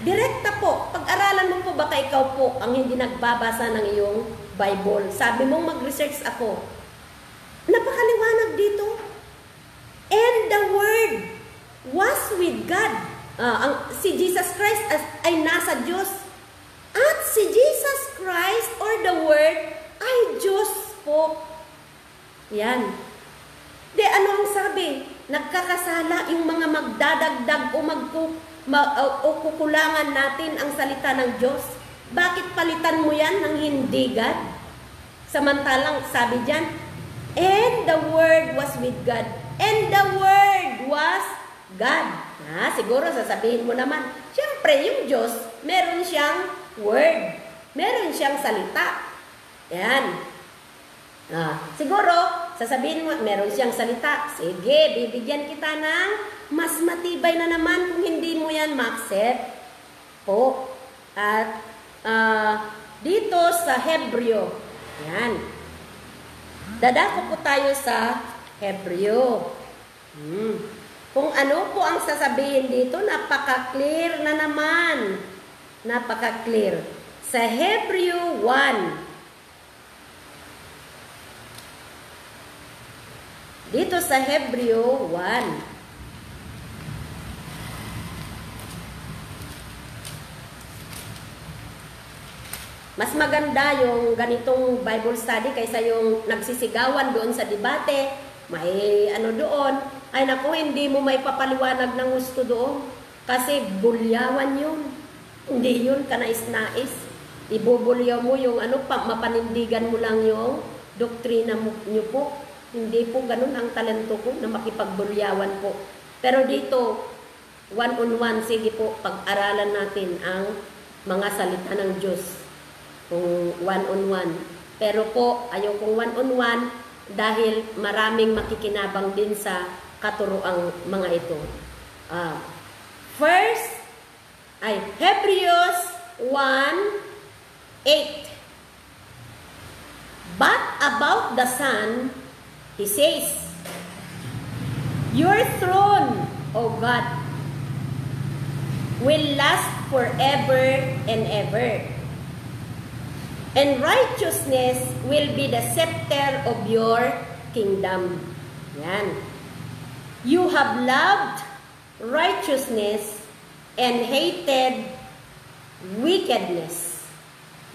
Direkta po, pag-aralan mo po, baka ikaw po ang hindi nagbabasa ng iyong Bible. Sabi mong mag-research ako. Napakaliwanag dito. And the Word was with God. Si Jesus Christ ay nasa Diyos. At si Jesus Christ or the Word ay Diyos po. Yan. Di ano ang sabi? Nagkakasala yung mga magdadagdag o kukulangan natin ang salita ng Diyos. Bakit palitan mo yan ng hindi God? Samantalang sabi dyan, and the Word was with God. And the Word was God. Siguro sasabihin mo naman, siyempre yung Diyos, meron siyang Word. Meron siyang salita. Yan. Siguro, sasabihin mo, meron siyang salita. Sige, bibigyan kita ng mas matibay na naman kung hindi mo yan ma-accept po. At dito sa Hebreo, yan. Dadako po tayo sa Hebreo. Kung ano po ang sasabihin dito, napaka-clear na naman. Napaka-clear. Sa Hebreo 1, dito sa Hebreo 1, mas maganda yung ganitong Bible study kaysa yung nagsisigawan doon sa debate. May ano doon. Ay naku, hindi mo may papaliwanag ng gusto doon. Kasi bulyawan yun. Hindi yun kanais-nais. Ibubulyaw mo yung mapanindigan mo lang yung doktrina nyo po. Hindi po ganun ang talento ko na makipagbulyawan po. Pero dito, one-on-one, sige po, pag-aralan natin ang mga salita ng Diyos. Kung one-on-one. Pero po, ayaw kong one-on-one dahil maraming makikinabang din sa katuroang mga ito. First, Hebrews 1:8. But about the Son, He says, your throne, O God, will last forever and ever. And righteousness will be the scepter of your kingdom. Yan. You have loved righteousness and hated wickedness.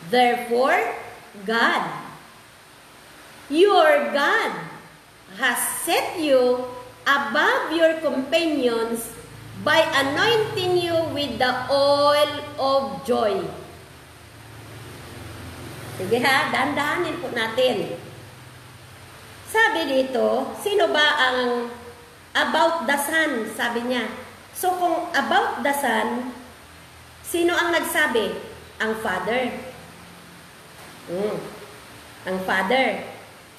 Therefore, God, your God, has set you above your companions by anointing you with the oil of joy. Sige ha, dahan-dahanin po natin. Sabi dito, sino ba ang about the Son? Sabi niya. So kung about the Son, sino ang nagsabi? Ang Father. Ang Father.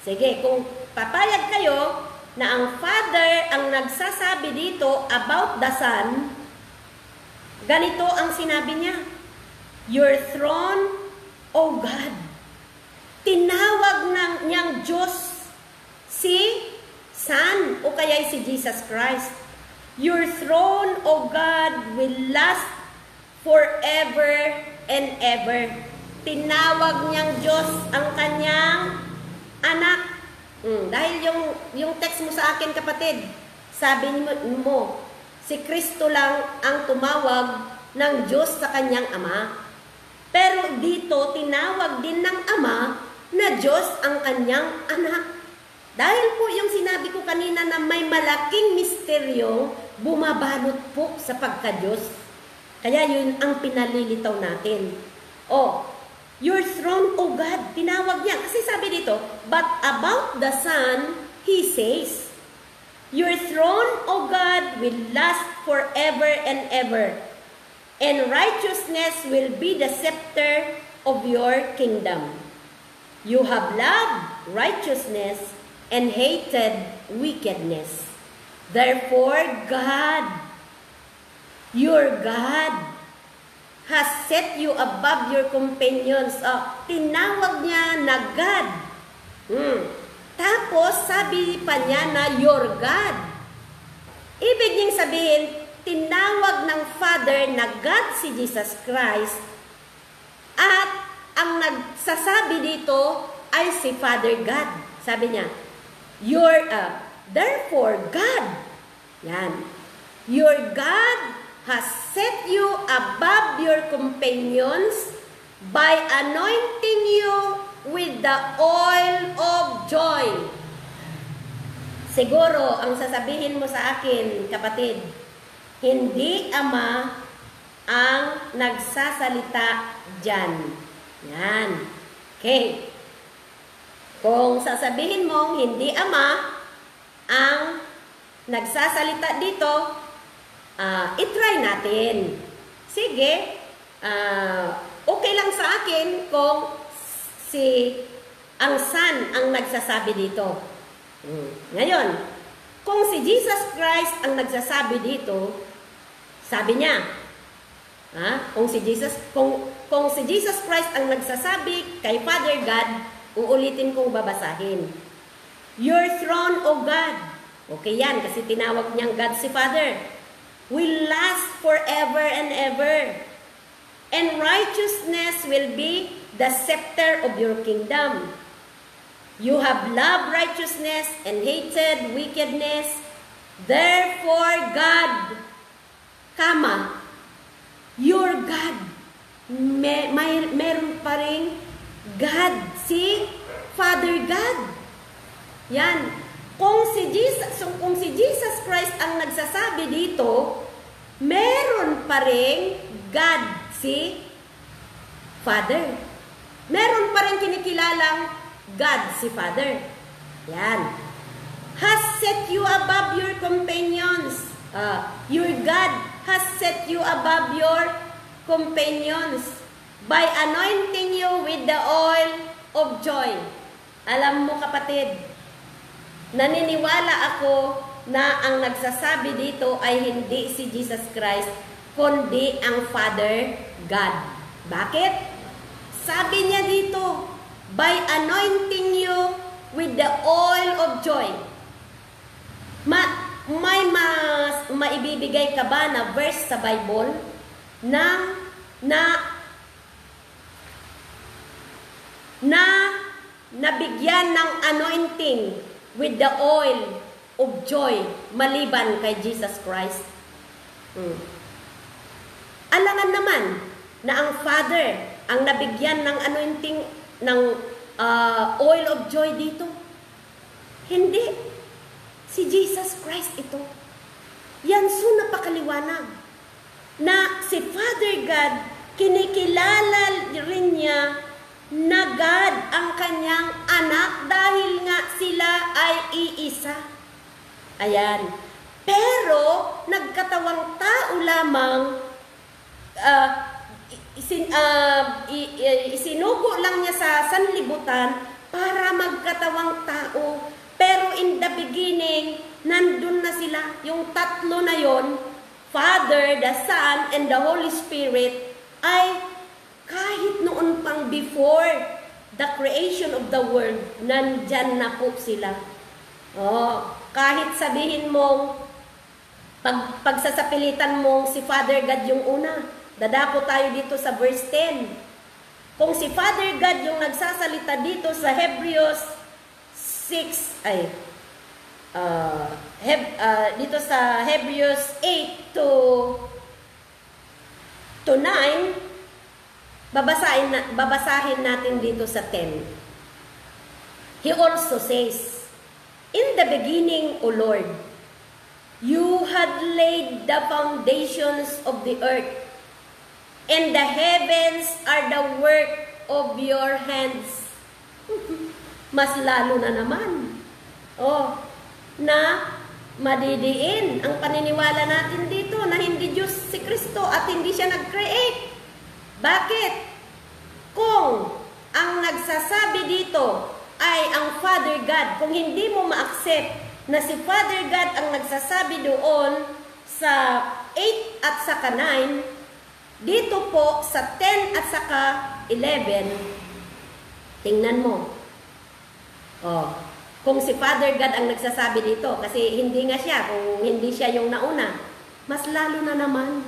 Sige, kung papayag kayo na ang Father ang nagsasabi dito about the Son, ganito ang sinabi niya. Your throne, O God. Tinawag niyang Diyos si Son o kaya si Jesus Christ. Your throne, O God, will last forever and ever. Tinawag niyang Diyos ang kanyang anak. Dahil yung text mo sa akin, kapatid, sabi mo, si Kristo lang ang tumawag ng Diyos sa kanyang Ama. Pero dito, tinawag din ng Ama na Diyos ang kanyang anak. Dahil po yung sinabi ko kanina na may malaking misteryo bumabalot po sa pagka-Diyos. Kaya yun ang pinalilitaw natin. Your throne, O God, tinawag niya. Kasi sabi dito, but about the Son, He says, your throne, O God, will last forever and ever, and righteousness will be the scepter of your kingdom. You have loved righteousness and hated wickedness. Therefore, God, your God, has set you above your companions. Tinawag niya na God. Tapos, sabi pa niya na your God. Ibig niyang sabihin, tinawag ng Father na God si Jesus Christ, at ang nagsasabi dito ay si Father God. Sabi niya, therefore God, yan, your God has set you above your companions by anointing you with the oil of joy. Siguro, ang sasabihin mo sa akin, kapatid, hindi Ama ang nagsasalita dyan. Yan. Okay. Kung sasabihin mong hindi Ama ang nagsasalita dito, itry natin. Sige, okay lang sa akin kung ang Son ang nagsasabi dito. Ngayon, kung si Jesus Christ ang nagsasabi dito, sabi niya, kung si Jesus Christ ang nagsasabi kay Father God, uulitin kong babasahin. Your throne, O God. Okay yan, kasi tinawag niyang God si Father. Will last forever and ever. And righteousness will be the scepter of your kingdom. You have loved righteousness and hated wickedness. Therefore, God, your God. Meron pa rin God, si Father God. Yan. Kung si Jesus Christ ang nagsasabi dito, meron pa rin God, si Father. Meron pa rin kinikilalang God, si Father. Yan. Has set you above your companions. Your God has set you above your companions by anointing you with the oil of joy. Alam mo, kapatid, naniniwala ako na ang nagsasabi dito ay hindi si Jesus Christ, kundi ang Father God. Bakit? Sabi niya dito, by anointing you with the oil of joy. May maibibigay ka ba na verse sa Bible na nabigyan ng anointing with the oil of joy maliban kay Jesus Christ? Alangan naman na ang Father ang nabigyan ng anointing ng oil of joy dito. Hindi. Si Jesus Christ ito. Yan so napakaliwanag na si Father God, kinikilala rin niya na God ang kanyang anak dahil nga sila ay iisa. Ayan. Pero nagkatawang tao lamang, isinugo lang niya sa sanlibutan para magkatawang tao. Pero in the beginning, nandun na sila. Yung tatlo na yon, Father, the Son, and the Holy Spirit, ay kahit noon pang before the creation of the world, nandyan na po sila. Kahit sabihin mong, pagsasapilitan mong si Father God yung una, dadako tayo dito sa verse 10. Kung si Father God yung nagsasalita dito sa Hebrews 6, dito sa Hebrews 8 to 9, babasahin natin dito sa 10. He also says, in the beginning, O Lord, you had laid the foundations of the earth, and the heavens are the work of your hands. Mas lalo na naman. Na madidiin ang paniniwala natin dito na hindi Diyos si Kristo at hindi siya nag-create. Bakit? Kung ang nagsasabi dito ay ang Father God, kung hindi mo ma-accept na si Father God ang nagsasabi doon sa 8 at saka 9, dito po sa 10 at saka 11, tingnan mo. Kung si Father God ang nagsasabi dito, kasi hindi nga siya, kung hindi siya yung nauna, mas lalo na naman.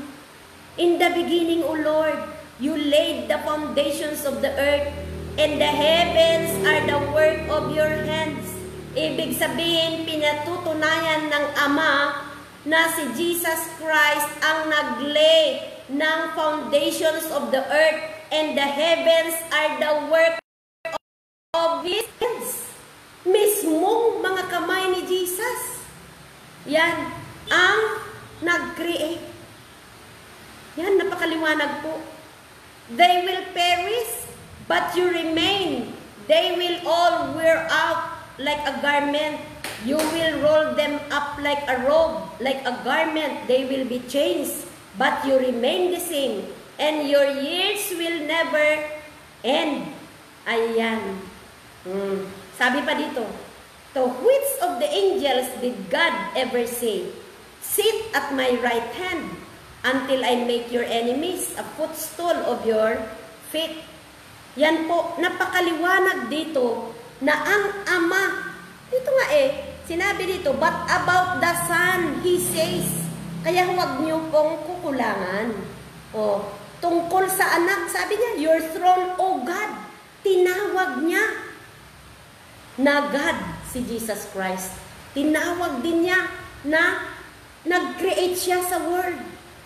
In the beginning, O Lord, you laid the foundations of the earth, and the heavens are the work of your hands. Ibig sabihin, pinatutunayan ng Ama na si Jesus Christ ang naglay ng foundations of the earth, and the heavens are the work of His hands. Mismong mga kamay ni Jesus. Yan ang nag-create. Yan, napakaliwanag po. They will perish, but you remain. They will all wear out like a garment. You will roll them up like a robe, like a garment. They will be changed, but you remain the same. And your years will never end. Ayan. Sabi pa dito, to which of the angels did God ever say, sit at my right hand until I make your enemies a footstool of your feet? Yan po, napakaliwanag dito na ang Ama, dito nga sinabi dito, but about the Son, He says, kaya huwag niyo pong kukulangan. Tungkol sa anak, sabi niya, your throne, O God, tinawag niya na God, si Jesus Christ. Tinawag din niya na nag-create siya sa world.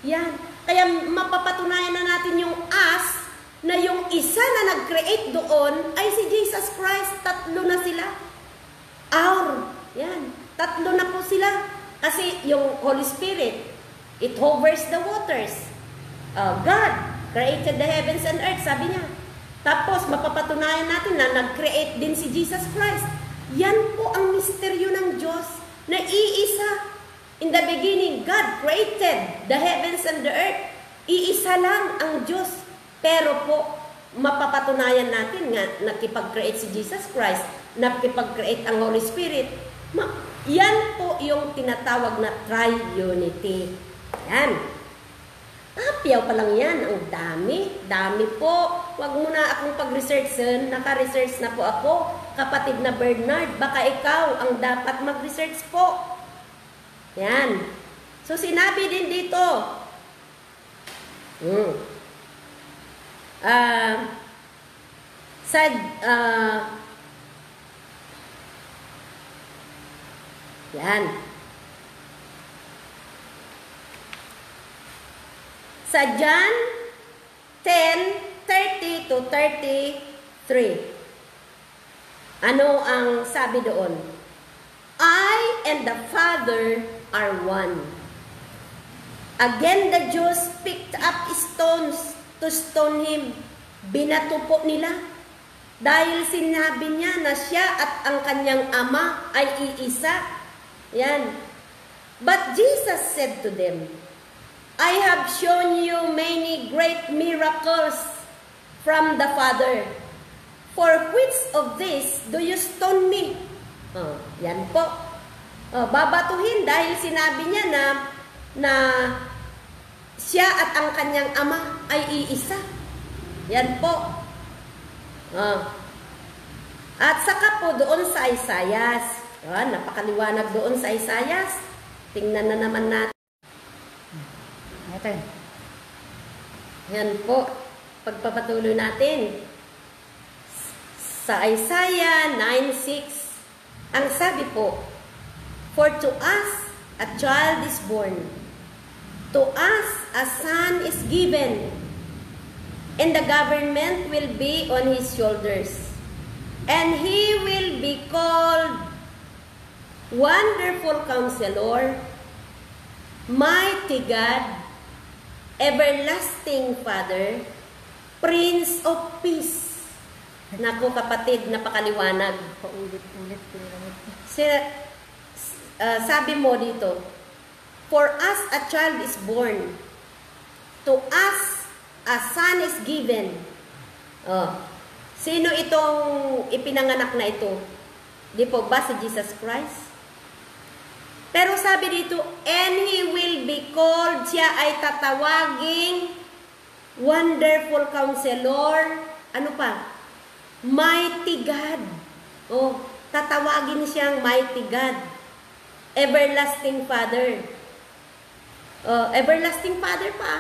Yan. Kaya mapapatunayan na natin yung as, na yung isa na nag-create doon ay si Jesus Christ. Tatlo na sila. Yan. Tatlo na po sila. Kasi yung Holy Spirit, it hovers the waters. God created the heavens and earth, sabi niya. Tapos, mapapatunayan natin na nag-create din si Jesus Christ. Yan po ang misteryo ng Diyos na iisa. In the beginning, God created the heavens and the earth. Iisa lang ang Diyos. Pero po, mapapatunayan natin nga nakipag-create si Jesus Christ, nakipag-create ang Holy Spirit. Yan po yung tinatawag na triunity. Yan. Apyaw pa lang yan. Ang dami. Dami po. Huwag mo na akong pag-research. Naka-research na po ako. Kapatid na Bernard, baka ikaw ang dapat mag-research po. Yan. So, sinabi din dito. Yan. Sa John 10:30 to 33. Ano ang sabi doon? I and the Father are one. Again, the Jews picked up stones to stone him. Binato po nila. Dahil sinabi niya na siya at ang kanyang ama ay iisa. Yan. But Jesus said to them, I have shown you many great miracles from the Father. For which of these do you stone me? Yan po. Babatuhin dahil sinabi niya na siya at ang kanyang ama ay iisa. Yan po. At saka po doon sa Isaias. Napakaliwanag doon sa Isaias. Tingnan na naman natin. Yan po. Pagpapatuloy natin. Sa Isaiah 9:6, ang sabi po, For to us a child is born, to us a son is given, and the government will be on his shoulders, and he will be called Wonderful Counselor, Mighty God, Everlasting Father, Prince of Peace. Naku kapatid, napakaliwanag. Paulit-ulit. Sabi mo dito, For us a child is born, to us a son is given. Sino itong ipinanganak na ito? Di po ba si Jesus Christ? Pero sabi dito, and he will be called, siya ay tatawaging Wonderful Counselor. Ano pa? Mighty God. Tatawagin siyang Mighty God. Everlasting Father. Everlasting Father pa.